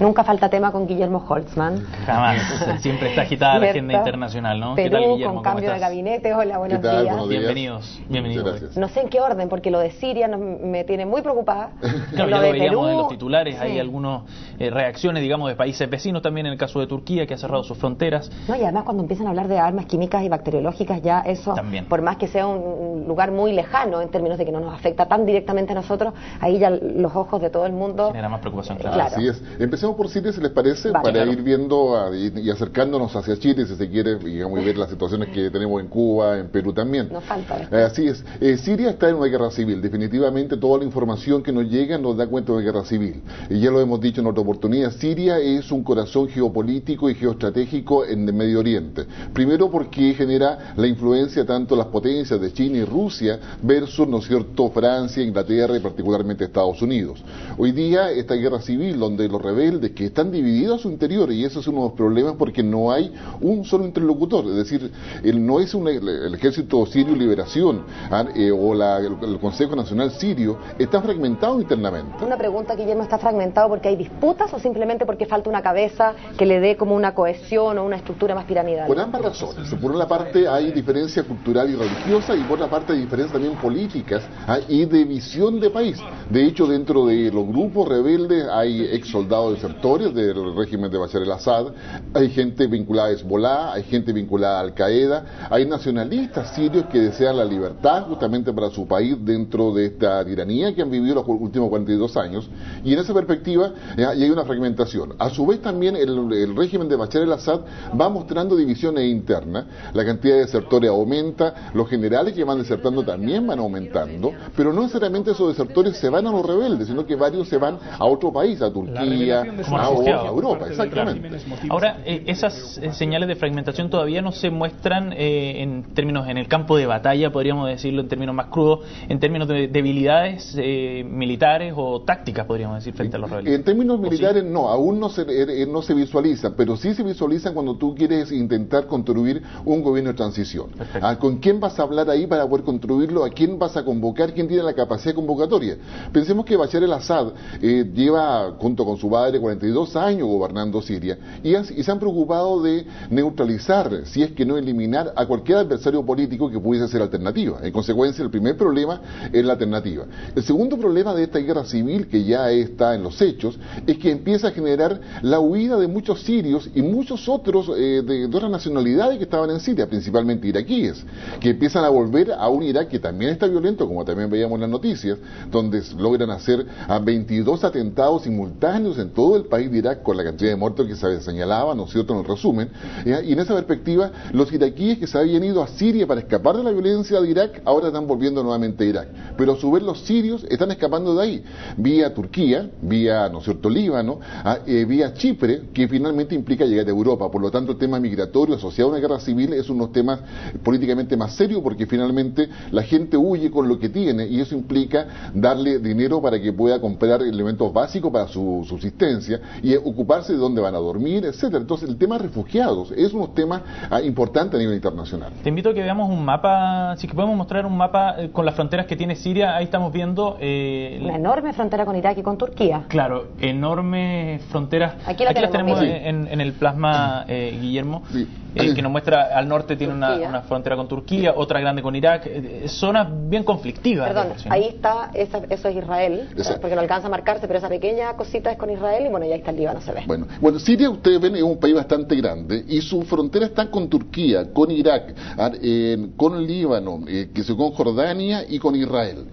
Nunca falta tema con Guillermo Holtzman. Jamás, siempre está agitada la agenda internacional, ¿no? Perú, ¿qué tal, Guillermo? con cambio de gabinete. Hola, buenos días. Buenos días. Bienvenidos. No sé en qué orden, porque lo de Siria me tiene muy preocupada. Claro, lo ya de lo veíamos Perú, en los titulares, sí. hay algunas reacciones, digamos, de países vecinos, también en el caso de Turquía, que ha cerrado sus fronteras. No, y además cuando empiezan a hablar de armas químicas y bacteriológicas, ya eso, también. Por más que sea un lugar muy lejano en términos de que no nos afecta tan directamente a nosotros, ahí ya los ojos de todo el mundo... Genera más preocupación, claro. Así es. Empecemos por Siria, si les parece, vale, para ir viendo y acercándonos hacia Chile, si se quiere, digamos, y ver las situaciones que tenemos en Cuba, en Perú también. Nos falta esto. Así es. Siria está en una guerra civil. Definitivamente toda la información que nos llega nos da cuenta de una guerra civil. Y ya lo hemos dicho en otra oportunidad, Siria es un corazón geopolítico y geoestratégico en el Medio Oriente. Primero porque genera la influencia tanto de las potencias de China y Rusia versus, ¿no es cierto?, Francia, Inglaterra y particularmente Estados Unidos. Hoy día esta guerra civil donde los rebeldes que están divididos a su interior, y eso es uno de los problemas porque no hay un solo interlocutor, es decir, no es el Ejército Sirio Liberación el Consejo Nacional Sirio está fragmentado internamente. Una pregunta, Guillermo, ¿está fragmentado porque hay disputas o simplemente porque falta una cabeza que le dé como una cohesión o una estructura más piramidal? Por ambas razones. Por una parte hay diferencia cultural y religiosa y por otra parte hay diferencias también políticas y de visión de país. De hecho, dentro de los grupos rebeldes hay ex soldados desertores del régimen de Bashar al-Assad, hay gente vinculada a Hezbollah, hay gente vinculada a Al-Qaeda, hay nacionalistas sirios que desean la libertad justamente para su país dentro de esta tiranía que han vivido los últimos 42 años, y en esa perspectiva hay una fragmentación. A su vez también el régimen de Bashar al-Assad va mostrando divisiones internas, la cantidad de desertores aumenta, los generales que van desertando también van aumentando, pero no necesariamente esos desertores se van a los rebeldes, sino que varios se van a otro país, a Turquía, a Europa, exactamente. Ahora, esas señales de fragmentación todavía no se muestran en términos, en el campo de batalla, podríamos decirlo en términos más crudos, en términos de debilidades militares o tácticas, podríamos decir, frente a los rebeldes. En términos militares no, aún no se visualizan, pero sí se visualizan cuando tú quieres intentar construir un gobierno de transición. ¿Con quién vas a hablar ahí para poder construirlo? ¿A quién vas a convocar? ¿Quién tiene la capacidad convocatoria? Pensemos que Bashar al-Assad lleva, junto con su padre, 42 años gobernando Siria y se han preocupado de neutralizar, si es que no eliminar, a cualquier adversario político que pudiese ser alternativa. En consecuencia, el primer problema es la alternativa. El segundo problema de esta guerra civil, que ya está en los hechos, es que empieza a generar la huida de muchos sirios y muchos otros de otras nacionalidades que estaban en Siria, principalmente iraquíes, que empiezan a volver a un Irak que también está violento, como también veíamos en las noticias, donde logran hacer a 22 atentados simultáneos en todo el país de Irak, con la cantidad de muertos que se señalaba, ¿no es cierto?, en el resumen. Y en esa perspectiva, los iraquíes que se habían ido a Siria para escapar de la violencia de Irak, ahora están volviendo nuevamente a Irak. Pero a su vez los sirios están escapando de ahí, vía Turquía, vía, ¿no es cierto?, Líbano, vía Chipre, que finalmente implica llegar a Europa. Por lo tanto, el tema migratorio asociado a una guerra civil es uno de los temas políticamente más serios, porque finalmente la gente huye con lo que tiene, y eso implica darle dinero para que pueda comprar elementos básicos para su subsistencia y ocuparse de dónde van a dormir, etcétera. Entonces, el tema de refugiados es un tema importante a nivel internacional. Te invito a que veamos un mapa, si que podemos mostrar un mapa con las fronteras que tiene Siria. Ahí estamos viendo una enorme frontera con Irak y con Turquía. Claro, enormes fronteras. Aquí las tenemos en el plasma, Guillermo, sí. Que nos muestra al norte tiene una frontera con Turquía, otra grande con Irak, zonas bien conflictivas. Perdón, ahí está, eso es Israel, porque no alcanza a marcarse, pero esa pequeña cosita es con Israel, y bueno, ya está el Líbano, se ve. Bueno, Siria, ustedes ven, es un país bastante grande y su frontera está con Turquía, con Irak, con el Líbano, con Jordania y con Israel.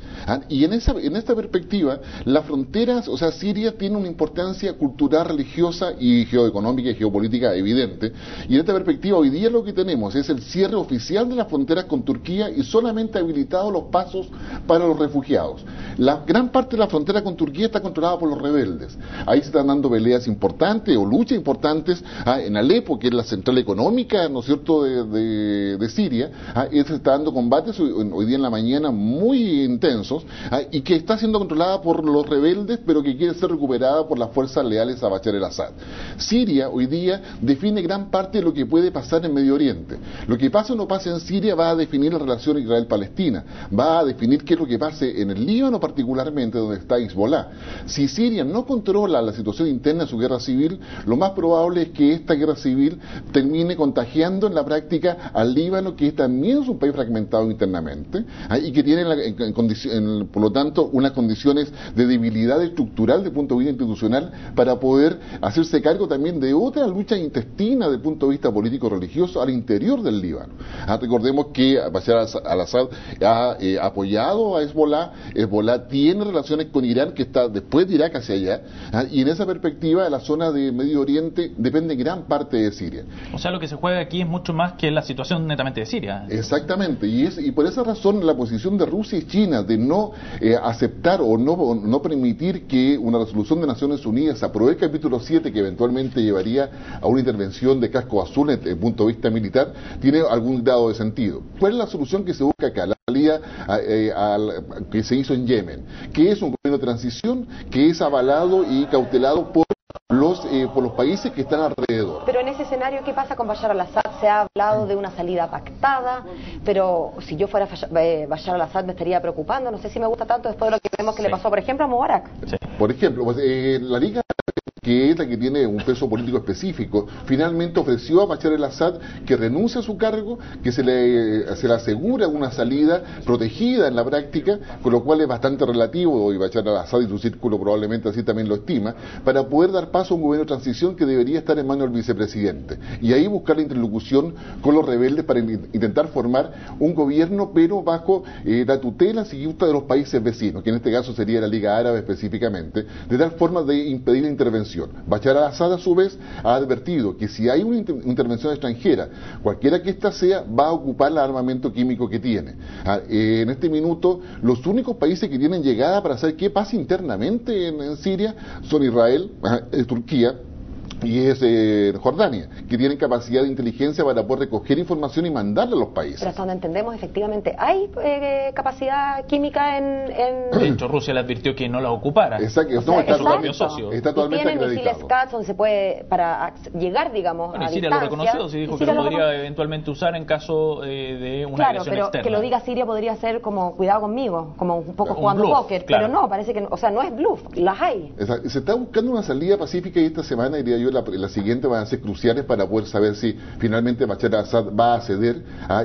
Y en esta perspectiva, las fronteras, o sea, Siria tiene una importancia cultural, religiosa y geoeconómica y geopolítica evidente. Y en esta perspectiva, hoy día lo que tenemos es el cierre oficial de las fronteras con Turquía y solamente habilitados los pasos para los refugiados. La gran parte de la frontera con Turquía está controlada por los rebeldes. Ahí se están dando peleas importantes o luchas importantes en Alepo, que es la central económica, ¿no es cierto?, de Siria. Se está dando combates hoy día en la mañana muy intensos y que está siendo controlada por los rebeldes, pero que quiere ser recuperada por las fuerzas leales a Bashar al-Assad. Siria hoy día define gran parte de lo que puede pasar en Medio Oriente. Lo que pase o no pase en Siria va a definir la relación Israel-Palestina, va a definir qué es lo que pase en el Líbano particularmente, donde está Hezbollah. Si Siria no controla la situación interna de su guerra civil, lo más probable es que esta guerra civil termine contagiando en la práctica al Líbano, que también es un país fragmentado internamente, y que tiene por lo tanto unas condiciones de debilidad estructural desde el punto de vista institucional para poder hacerse cargo también de otra lucha intestina desde el punto de vista político-religioso al interior del Líbano. Recordemos que Bashar al-Assad ha apoyado a Hezbollah. Hezbollah tiene relaciones con Irán, que está después de Irak hacia allá, y en esa perspectiva la zona de Medio Oriente depende gran parte de Siria. O sea, lo que se juega aquí es mucho más que la situación netamente de Siria. Exactamente, y por esa razón la posición de Rusia y China de no aceptar o no permitir que una resolución de Naciones Unidas apruebe el capítulo 7, que eventualmente llevaría a una intervención de casco azul desde el punto de vista militar, tiene algún grado de sentido. ¿Cuál es la solución que se busca acá? La salida que se hizo en Yemen, que es un gobierno de transición que es avalado y cautelado por los países que están alrededor. Pero en ese escenario, ¿qué pasa con Bashar al-Assad? Se ha hablado de una salida pactada, pero si yo fuera Bashar al-Assad me estaría preocupando. No sé si me gusta tanto después de lo que vemos que le pasó, por ejemplo, a Mubarak. Sí. Por ejemplo, la Liga, que es la que tiene un peso político específico, finalmente ofreció a Bashar al-Assad que renuncie a su cargo, que se le asegura una salida protegida en la práctica, con lo cual es bastante relativo, y Bashar al-Assad y su círculo probablemente así también lo estima, para poder dar paso a un gobierno de transición que debería estar en manos del vicepresidente. Y ahí buscar la interlocución con los rebeldes para intentar formar un gobierno, pero bajo la tutela siguiente de los países vecinos, que en este caso sería la Liga Árabe específicamente, de tal forma de impedir la intervención. Bashar al-Assad, a su vez, ha advertido que si hay una intervención extranjera, cualquiera que ésta sea, va a ocupar el armamento químico que tiene. En este minuto, los únicos países que tienen llegada para saber qué pasa internamente en Siria son Israel, Turquía, y es Jordania, que tienen capacidad de inteligencia para poder recoger información y mandarla a los países. Pero hasta donde entendemos, efectivamente, hay capacidad química en... De hecho, Rusia le advirtió que no la ocupara. Exacto, está propio socio. Está totalmente tiene acreditado. Misiles CATS donde se puede, para llegar, digamos, bueno, a y Siria distancia. lo reconoció, sí dijo que lo podría eventualmente usar en caso de una agresión pero externa. Que lo diga Siria podría ser como, cuidado conmigo, como un poco jugando bluff, póker, claro. pero no, parece que, o sea, no es bluff, las hay. Exacto. Se está buscando una salida pacífica, y esta semana, diría yo, la siguiente van a ser cruciales para poder saber si finalmente Bashar al-Assad va a ceder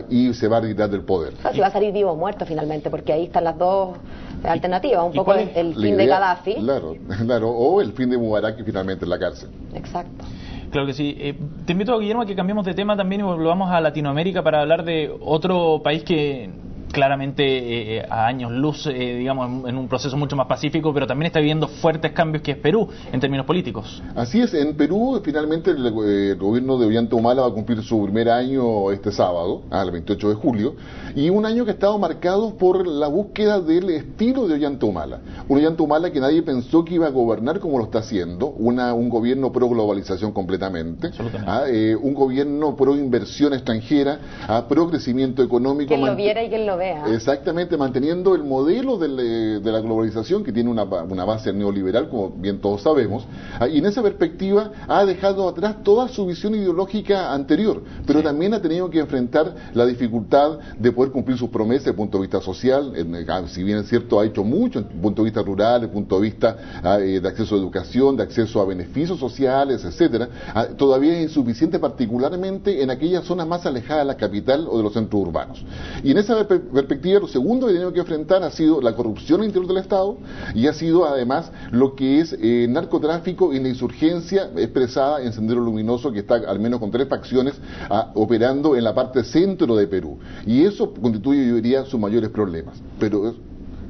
y se va a retirar del poder. O sea, si va a salir vivo o muerto finalmente, porque ahí están las dos alternativas, un poco el fin de Gaddafi. Claro, o el fin de Mubarak, que finalmente en la cárcel. Exacto. Claro que sí. Te invito, Guillermo, a que cambiemos de tema también y volvamos a Latinoamérica para hablar de otro país que claramente a años luz, digamos, en un proceso mucho más pacífico, pero también está viviendo fuertes cambios, que es Perú, en términos políticos. Así es, en Perú finalmente el gobierno de Ollanta Humala va a cumplir su primer año este sábado, el 28 de julio, y un año que ha estado marcado por la búsqueda del estilo de Ollanta Humala. Un Ollanta Humala que nadie pensó que iba a gobernar como lo está haciendo, un gobierno pro globalización completamente, un gobierno pro inversión extranjera, pro crecimiento económico. Quien lo viera y quien lo vea. Exactamente, manteniendo el modelo de la globalización, que tiene una base neoliberal, como bien todos sabemos, y en esa perspectiva ha dejado atrás toda su visión ideológica anterior, pero también ha tenido que enfrentar la dificultad de poder cumplir sus promesas desde el punto de vista social. Si bien es cierto, ha hecho mucho desde el punto de vista rural, desde el punto de vista de acceso a educación, de acceso a beneficios sociales, etcétera, todavía es insuficiente, particularmente en aquellas zonas más alejadas de la capital o de los centros urbanos. Y en esa perspectiva, lo segundo que tenemos que enfrentar ha sido la corrupción al interior del Estado, y ha sido además lo que es narcotráfico y la insurgencia expresada en Sendero Luminoso, que está al menos con 3 facciones operando en la parte centro de Perú, y eso constituye, yo diría, sus mayores problemas. Pero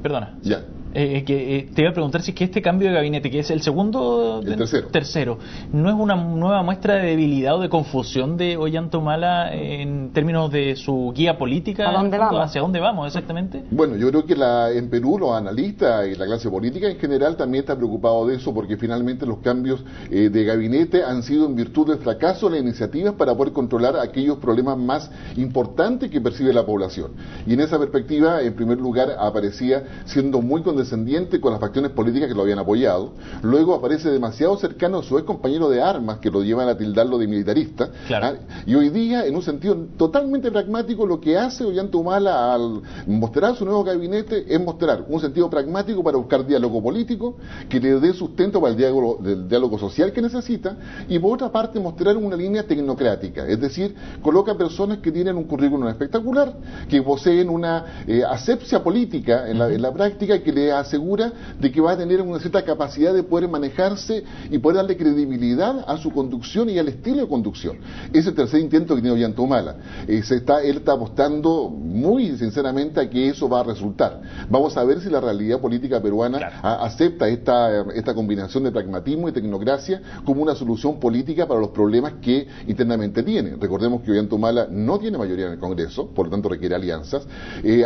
perdona. Ya. Te iba a preguntar si es que este cambio de gabinete, que es el segundo, el tercero, ¿no es una nueva muestra de debilidad o de confusión de Ollanta Humala en términos de su guía política? ¿A dónde vamos? ¿Hacia dónde vamos exactamente? Bueno, yo creo que en Perú los analistas y la clase política en general también está preocupado de eso, porque finalmente los cambios de gabinete han sido en virtud del fracaso de las iniciativas para poder controlar aquellos problemas más importantes que percibe la población. Y en esa perspectiva, en primer lugar, aparecía siendo muy condescendiente condescendiente con las facciones políticas que lo habían apoyado, luego aparece demasiado cercano a su ex compañero de armas, que lo llevan a tildarlo de militarista, claro. Y hoy día, en un sentido totalmente pragmático, lo que hace Ollanta al mostrar su nuevo gabinete es mostrar un sentido pragmático para buscar diálogo político, que le dé sustento para el diálogo social que necesita, y por otra parte mostrar una línea tecnocrática, es decir, coloca personas que tienen un currículum espectacular, que poseen una asepsia política en la práctica, que le asegura de que va a tener una cierta capacidad de poder manejarse y poder darle credibilidad a su conducción y al estilo de conducción. Ese es el tercer intento que tiene Ollanta Humala. Él está apostando muy sinceramente a que eso va a resultar. Vamos a ver si la realidad política peruana acepta esta combinación de pragmatismo y tecnocracia como una solución política para los problemas que internamente tiene. Recordemos que Ollanta Humala no tiene mayoría en el Congreso, por lo tanto requiere alianzas.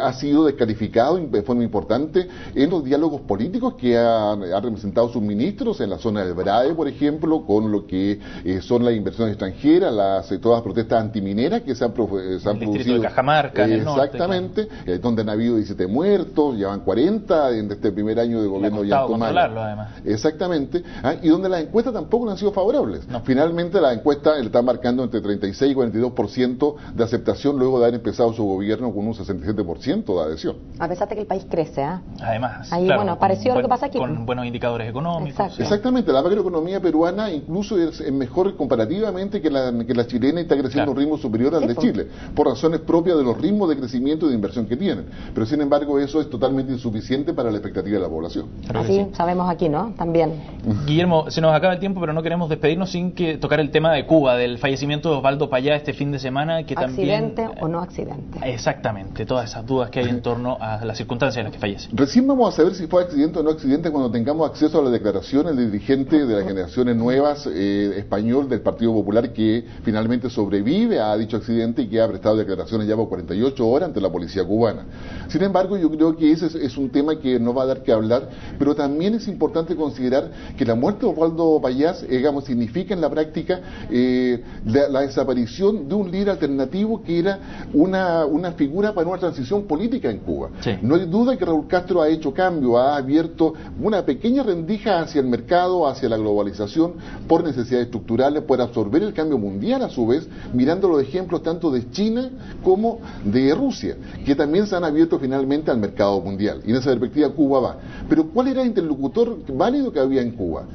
Ha sido descalificado de forma importante en los diálogos políticos que ha representado sus ministros en la zona del BRAE, por ejemplo, con lo que son las inversiones extranjeras, todas las protestas antimineras que se han producido de Cajamarca, en el norte, exactamente, claro. Donde han habido 17 muertos, llevan 40 en este primer año de gobierno de Ollanta Humala. Exactamente, y donde las encuestas tampoco no han sido favorables. No. Finalmente la encuesta está marcando entre 36 y 42% de aceptación luego de haber empezado su gobierno con un 67% de adhesión. A pesar de que el país crece, Además, ahí, claro, bueno, parecido a lo que pasa aquí. Con buenos indicadores económicos. Exacto. Exactamente, la macroeconomía peruana incluso es mejor comparativamente que la chilena, y está creciendo a un ritmo superior al de Chile, por razones propias de los ritmos de crecimiento y de inversión que tienen. Pero sin embargo eso es totalmente insuficiente para la expectativa de la población. Así sabemos aquí, ¿no? También. Guillermo, se nos acaba el tiempo, pero no queremos despedirnos sin que tocar el tema de Cuba, del fallecimiento de Osvaldo Payá este fin de semana, que ¿Accidente también... o no accidente? Exactamente, todas esas dudas que hay en torno a las circunstancias en las que fallece. Recién vamos a saber si fue accidente o no accidente cuando tengamos acceso a las declaraciones del dirigente de las generaciones nuevas español del Partido Popular, que finalmente sobrevive a dicho accidente y que ha prestado declaraciones ya por 48 horas ante la policía cubana. Sin embargo, yo creo que ese es un tema que no va a dar que hablar, pero también es importante considerar que la muerte de Osvaldo Payá, significa en la práctica la desaparición de un líder alternativo que era una figura para una transición política en Cuba. Sí. No hay duda que Raúl Castro ha hecho cambio, ha abierto una pequeña rendija hacia el mercado, hacia la globalización, por necesidades estructurales, por absorber el cambio mundial a su vez, mirando los ejemplos tanto de China como de Rusia, que también se han abierto finalmente al mercado mundial. Y en esa perspectiva Cuba va. Pero ¿cuál era el interlocutor válido que había en Cuba?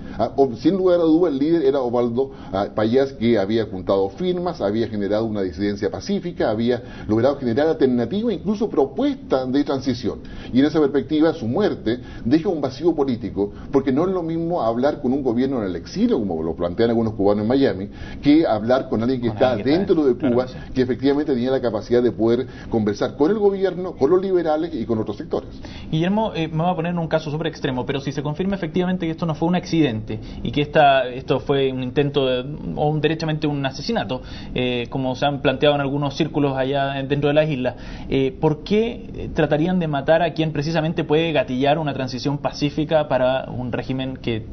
Sin lugar a duda el líder era Osvaldo Payá, que había juntado firmas, había generado una disidencia pacífica, había logrado generar alternativas, incluso propuestas de transición. Y en esa perspectiva su muerte deja un vacío político, porque no es lo mismo hablar con un gobierno en el exilio, como lo plantean algunos cubanos en Miami, que hablar con alguien que está dentro de Cuba, que efectivamente tenía la capacidad de poder conversar con el gobierno, con los liberales y con otros sectores. Guillermo, me voy a poner en un caso súper extremo, pero si se confirma efectivamente que esto no fue un accidente y que esto fue un intento o derechamente un asesinato, como se han planteado en algunos círculos allá dentro de las islas, ¿por qué tratarían de matar a quien precisamente puede gatillar una transición pacífica para un régimen que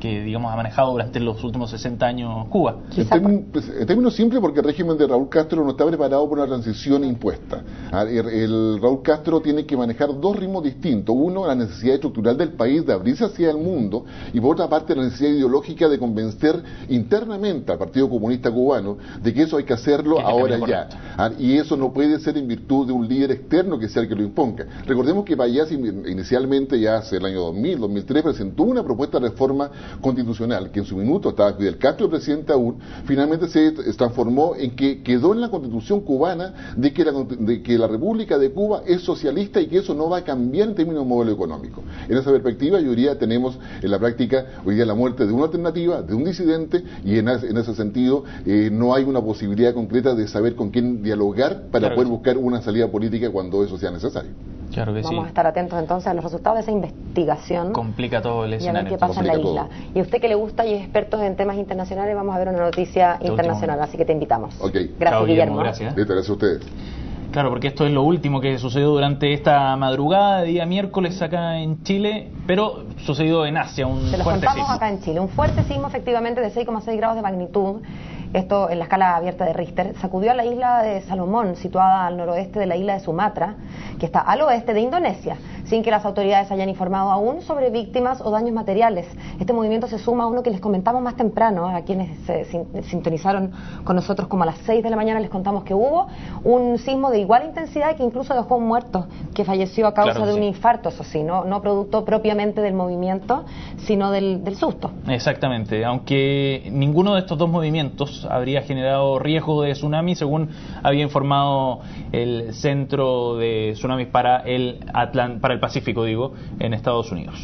digamos ha manejado durante los últimos 60 años Cuba? En términos simples, porque el régimen de Raúl Castro no está preparado por una transición impuesta. El Raúl Castro tiene que manejar dos ritmos distintos. Uno, la necesidad estructural del país de abrirse hacia el mundo, y por otra parte la necesidad ideológica de convencer internamente al Partido Comunista Cubano de que eso hay que hacerlo ahora ya. Y eso no puede ser en virtud de un líder externo que sea el que lo imponga. Recordemos que Payá inicialmente, ya hace el año 2000, 2003, presentó una propuesta de reforma constitucional que en su minuto estaba Fidel Castro presidente aún, finalmente se transformó en que quedó en la Constitución cubana de que la República de Cuba es socialista y que eso no va a cambiar en términos de modelo económico. En esa perspectiva, yo diría, tenemos en la práctica hoy día la muerte de una alternativa, de un disidente, y en ese sentido no hay una posibilidad concreta de saber con quién dialogar para poder buscar una salida política cuando eso sea necesario. Claro que Vamos a estar atentos entonces a los resultados de esa investigación. Complica todo el escenario. Y a ver qué pasa en la isla. Y a usted que le gusta y es experto en temas internacionales, vamos a ver una noticia internacional, así que te invitamos. Okay. Gracias, Chao, Guillermo. Gracias. Gracias a ustedes. Claro, porque esto es lo último que sucedió durante esta madrugada de día miércoles acá en Chile, pero sucedió en Asia, un fuerte sismo. Se los contamos acá en Chile. Un fuerte sismo efectivamente de 6,6 grados de magnitud, esto en la escala abierta de Richter, sacudió a la isla de Salomón, situada al noroeste de la isla de Sumatra, que está al oeste de Indonesia. sin que las autoridades hayan informado aún sobre víctimas o daños materiales. Este movimiento se suma a uno que les comentamos más temprano, a quienes se sintonizaron con nosotros como a las 6 de la mañana, les contamos que hubo un sismo de igual intensidad que incluso dejó un muerto que falleció a causa de un infarto, eso sí, no producto propiamente del movimiento, sino del susto. Exactamente, aunque ninguno de estos dos movimientos habría generado riesgo de tsunami, según había informado el Centro de Tsunamis para el Pacífico, en Estados Unidos.